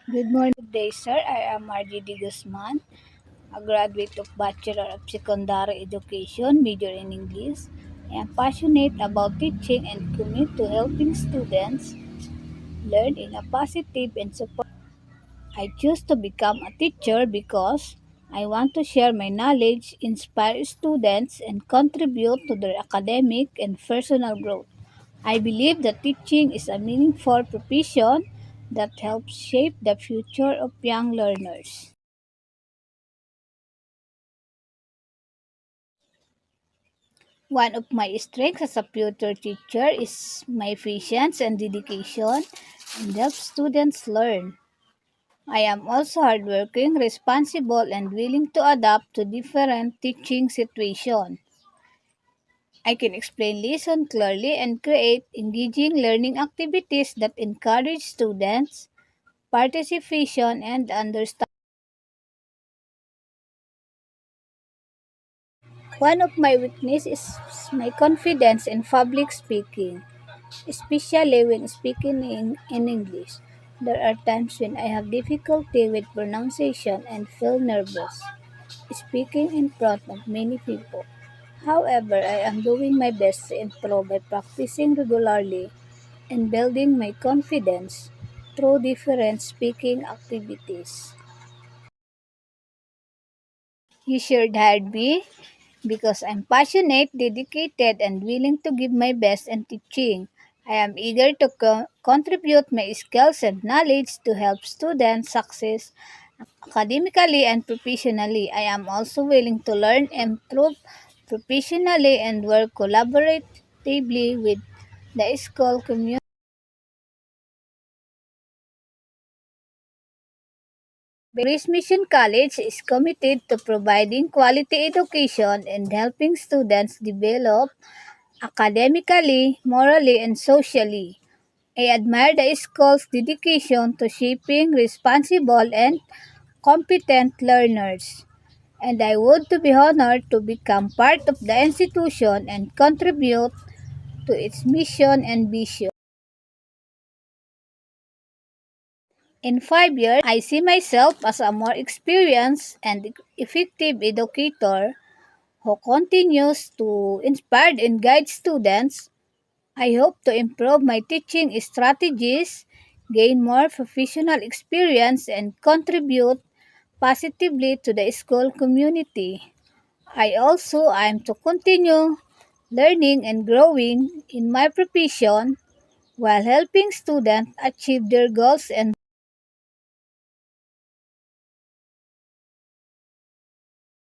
Good morning, good day, sir. I am Margie D. Guzman, a graduate of Bachelor of Secondary Education, major in English. I am passionate about teaching and commit to helping students learn in a positive and support. I choose to become a teacher because I want to share my knowledge, inspire students, and contribute to their academic and personal growth. I believe that teaching is a meaningful profession that helps shape the future of young learners. One of my strengths as a future teacher is my patience and dedication and help students learn. I am also hardworking, responsible, and willing to adapt to different teaching situations. I can explain lessons clearly and create engaging learning activities that encourage students' participation and understanding. One of my weaknesses is my confidence in public speaking, especially when speaking in English. There are times when I have difficulty with pronunciation and feel nervous speaking in front of many people. However, I am doing my best to improve by practicing regularly and building my confidence through different speaking activities. You should hire me because I'm passionate, dedicated, and willing to give my best in teaching. I am eager to contribute my skills and knowledge to help students succeed academically and professionally. I am also willing to learn, improve professionally, and work collaboratively with the school community. Grace Mission College is committed to providing quality education and helping students develop academically, morally, and socially. I admire the school's dedication to shaping responsible and competent learners, and I would to be honored to become part of the institution and contribute to its mission and vision. In 5 years, I see myself as a more experienced and effective educator who continues to inspire and guide students. I hope to improve my teaching strategies, gain more professional experience, and contribute positively to the school community. I also aim to continue learning and growing in my profession while helping students achieve their goals and